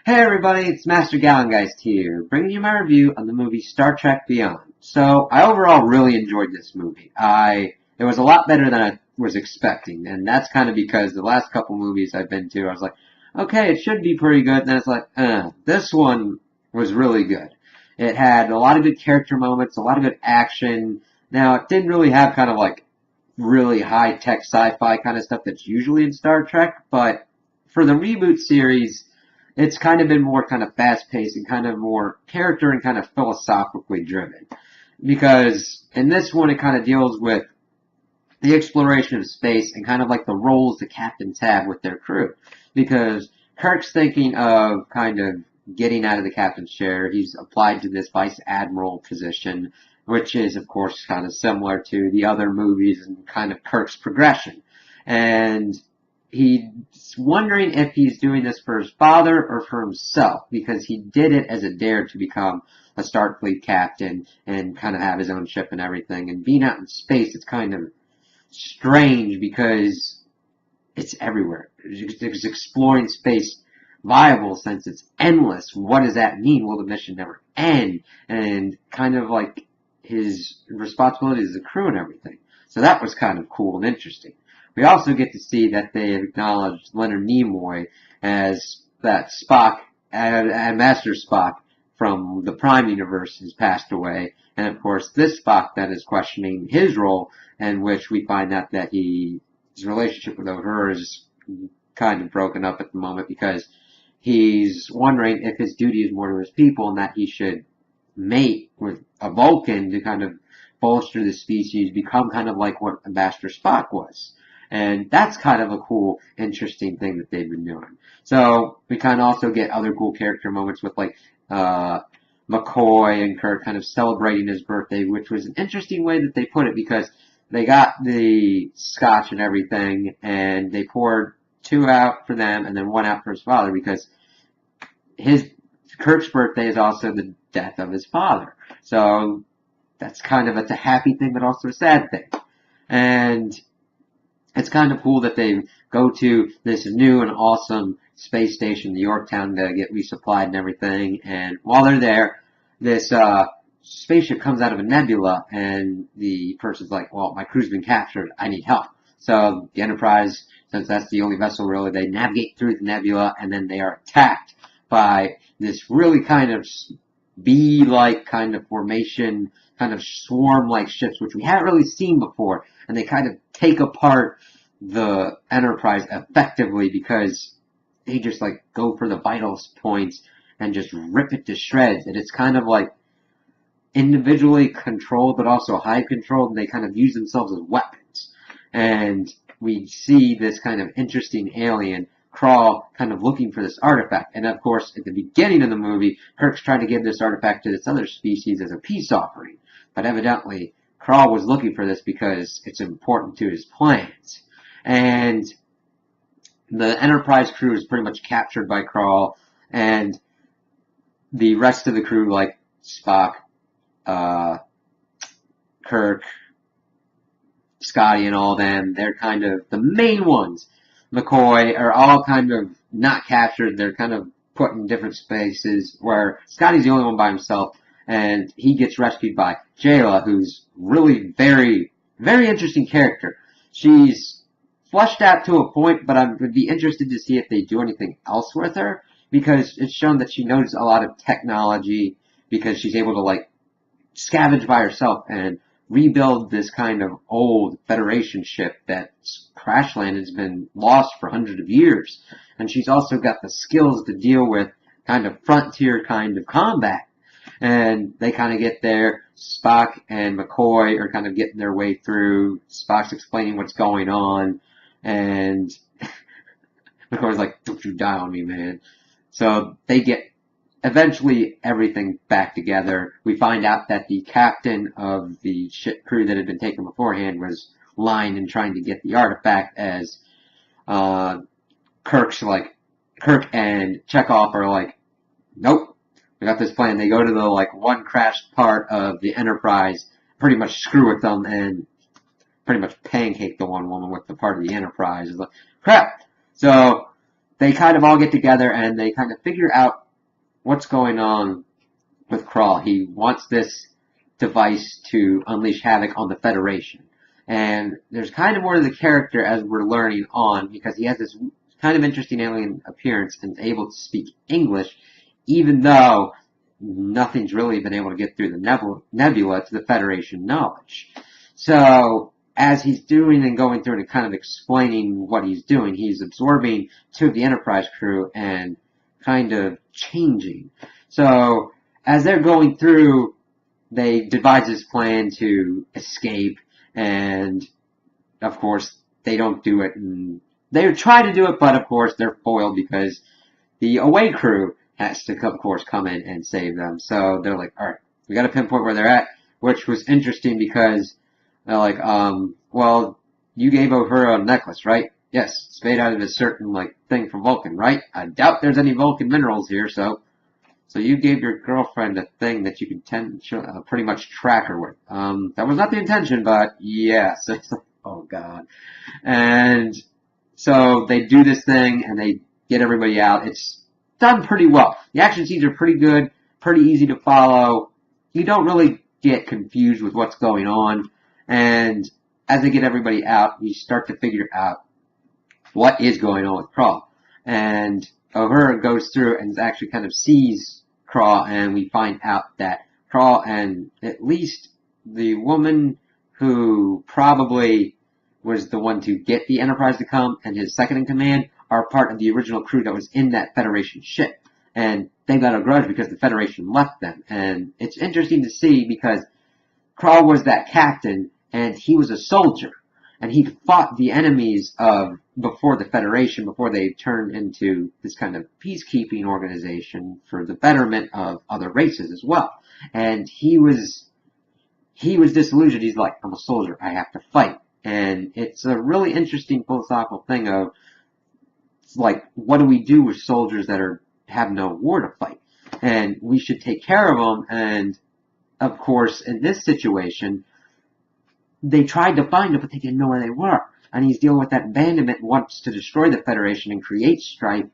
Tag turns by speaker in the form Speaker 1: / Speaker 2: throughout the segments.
Speaker 1: Hey everybody, it's Master Gallengeist here, bringing you my review on the movie Star Trek Beyond. So, I overall really enjoyed this movie. It was a lot better than I was expecting, and that's kind of because the last couple movies I've been to, I was like, okay, it should be pretty good, and then it's like, this one was really good. It had a lot of good character moments, a lot of good action. Now, it didn't really have kind of like really high-tech sci-fi kind of stuff that's usually in Star Trek, but for the reboot series, it's kind of been more kind of fast-paced and kind of more character and kind of philosophically driven. Because in this one, it kind of deals with the exploration of space and kind of like the roles the captains have with their crew. Because Kirk's thinking of kind of getting out of the captain's chair. He's applied to this vice admiral position, which is, of course, kind of similar to the other movies and kind of Kirk's progression. And he's wondering if he's doing this for his father or for himself, because he did it as a dare to become a Starfleet captain and kind of have his own ship and everything. And being out in space, it's kind of strange because it's everywhere. Is exploring space viable since it's endless? What does that mean? Will the mission never end? And kind of like his responsibilities as a crew and everything. So that was kind of cool and interesting. We also get to see that they have acknowledged Leonard Nimoy as that Spock, and Master Spock from the Prime universe has passed away. And of course, this Spock then is questioning his role, in which we find out that his relationship with Uhura is kind of broken up at the moment because he's wondering if his duty is more to his people and that he should mate with a Vulcan to kind of bolster the species, become kind of like what Ambassador Spock was. And that's kind of a cool, interesting thing that they've been doing. So we kind of also get other cool character moments with like McCoy and Kirk kind of celebrating his birthday, which was an interesting way that they put it because they got the scotch and everything, and they poured two out for them and then one out for his father because his Kirk's birthday is also the death of his father. So that's kind of it's a happy thing, but also a sad thing. And it's kind of cool that they go to this new and awesome space station, the Yorktown, to get resupplied and everything. And while they're there, this spaceship comes out of a nebula, and the person's like, well, my crew's been captured. I need help. So the Enterprise, since that's the only vessel really, they navigate through the nebula, and then they are attacked by this really kind of bee-like kind of formation, kind of swarm-like ships, which we haven't really seen before. And they kind of take apart the Enterprise effectively because they just like go for the vital points and just rip it to shreds. And it's kind of like individually controlled, but also hive controlled, and they kind of use themselves as weapons. And we see this kind of interesting alien Crawl kind of looking for this artifact. And of course, at the beginning of the movie, Kirk's trying to give this artifact to this other species as a peace offering. But evidently, Crawl was looking for this because it's important to his plans. And the Enterprise crew is pretty much captured by Crawl, and the rest of the crew, like Spock, Kirk, Scotty, and all them, they're kind of the main ones. McCoy are all kind of not captured. They're kind of put in different spaces where Scotty's the only one by himself, and he gets rescued by Jayla, who's really very, very interesting character. She's fleshed out to a point, but I would be interested to see if they do anything else with her, because it's shown that she knows a lot of technology, because she's able to like scavenge by herself and rebuild this kind of old Federation ship that's crash landed, has been lost for hundreds of years. And she's also got the skills to deal with kind of frontier kind of combat. And they kind of get there. Spock and McCoy are kind of getting their way through. Spock's explaining what's going on. And McCoy's like, don't you die on me, man. So they get eventually everything back together. We find out that the captain of the ship crew that had been taken beforehand was lying and trying to get the artifact, as Kirk and Chekhov are like, nope, we got this plan. They go to the like one crashed part of the Enterprise, pretty much screw with them and pretty much pancake the one woman with the part of the Enterprise. It's like, crap. So they kind of all get together and they kind of figure out what's going on with Krall. He wants this device to unleash havoc on the Federation. And there's kind of more to the character as we're learning on, because he has this kind of interesting alien appearance and is able to speak English, even though nothing's really been able to get through the nebula to the Federation knowledge. So, as he's doing and going through and kind of explaining what he's doing, he's absorbing two of the Enterprise crew and kind of changing. So, as they're going through, they devise this plan to escape, and of course, they don't do it, and they try to do it, but of course, they're foiled because the away crew has to, of course, come in and save them. So they're like, alright, we gotta pinpoint where they're at, which was interesting because they're like, well, you gave Uhura a necklace, right? Yes, it's made out of a certain, thing from Vulcan, right? I doubt there's any Vulcan minerals here, so you gave your girlfriend a thing that you can pretty much track her with. That was not the intention, but yes. Oh god. And so they do this thing and they get everybody out. It's done pretty well. The action scenes are pretty good, pretty easy to follow. You don't really get confused with what's going on. And as they get everybody out, we start to figure out what is going on with Krall. And Uhura goes through and actually kind of sees Krall, and we find out that Krall and at least the woman who probably was the one to get the Enterprise to come and his second in command are part of the original crew that was in that Federation ship. And they got a grudge because the Federation left them. And it's interesting to see because Krall was that captain and he was a soldier. And he fought the enemies of before the Federation, before they turned into this kind of peacekeeping organization for the betterment of other races as well. And he was disillusioned. He's like, I'm a soldier, I have to fight. And it's a really interesting philosophical thing of, what do we do with soldiers that have no war to fight? And we should take care of them. And of course, in this situation, they tried to find them, but they didn't know where they were. And he's dealing with that abandonment, wants to destroy the Federation and create strife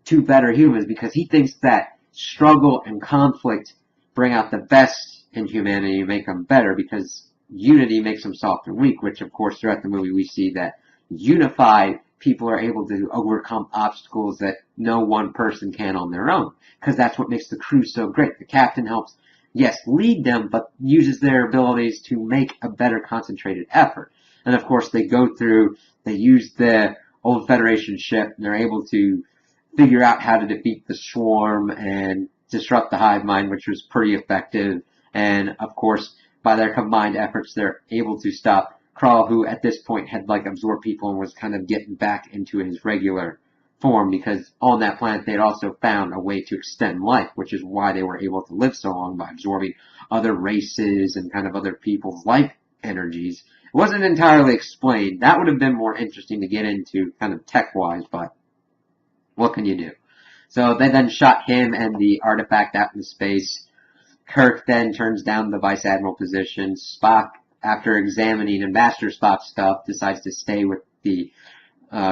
Speaker 1: to better humans because he thinks that struggle and conflict bring out the best in humanity and make them better because unity makes them soft and weak, which of course throughout the movie we see that unified people are able to overcome obstacles that no one person can on their own because that's what makes the crew so great. The captain helps lead them, but uses their abilities to make a better concentrated effort. And of course, they use the old Federation ship, and they're able to figure out how to defeat the swarm and disrupt the hive mind, which was pretty effective. And of course, by their combined efforts, they're able to stop Krall, who at this point had absorbed people and was kind of getting back into his regular form because on that planet they had also found a way to extend life, which is why they were able to live so long by absorbing other races and kind of other people's life energies. It wasn't entirely explained. That would have been more interesting to get into kind of tech-wise, but what can you do? So they then shot him and the artifact out into space. Kirk then turns down the Vice Admiral position. Spock, after examining Ambassador Spock's stuff, decides to stay with the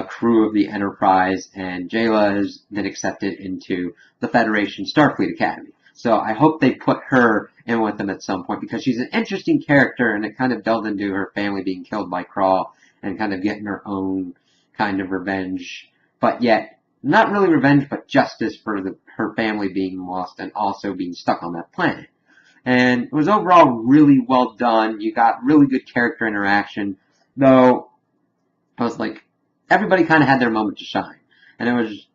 Speaker 1: crew of the Enterprise, and Jayla has been accepted into the Federation Starfleet Academy. So I hope they put her in with them at some point because she's an interesting character and it kind of delved into her family being killed by Krall and kind of getting her own kind of revenge, but yet not really revenge but justice for her family being lost and also being stuck on that planet. And it was overall really well done. You got really good character interaction, though I was everybody kind of had their moment to shine. And it was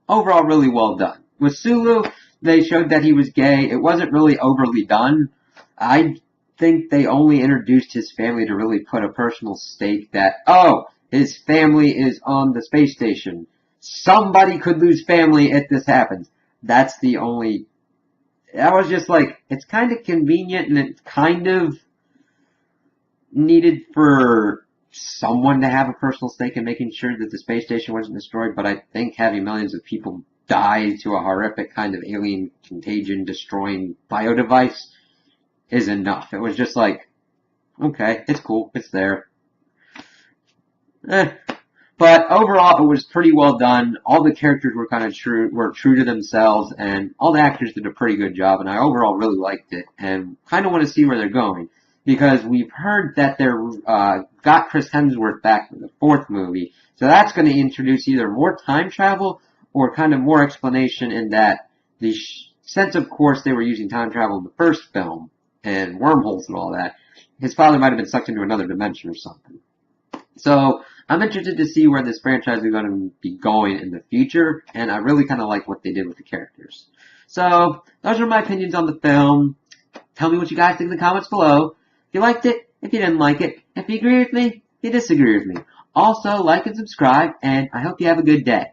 Speaker 1: overall really well done. With Sulu, they showed that he was gay. It wasn't really overly done. I think they only introduced his family to really put a personal stake that, his family is on the space station. Somebody could lose family if this happens. That's the only... I was just it's kind of convenient and it's kind of needed for someone to have a personal stake in making sure that the space station wasn't destroyed, but I think having millions of people die to a horrific kind of alien contagion destroying biodevice is enough. It was just okay, it's cool, it's there. But overall, it was pretty well done. All the characters were kind of true to themselves, and all the actors did a pretty good job. And I overall really liked it, and kind of want to see where they're going because we've heard that they're got Chris Hemsworth back for the fourth movie, so that's going to introduce either more time travel or kind of more explanation in that the sense of course they were using time travel in the first film and wormholes and all that. His father might have been sucked into another dimension or something. So I'm interested to see where this franchise is going to be going in the future, and I really kind of like what they did with the characters. So those are my opinions on the film. Tell me what you guys think in the comments below. If you liked it, if you didn't like it, if you agree with me, if you disagree with me. Also, like and subscribe, and I hope you have a good day.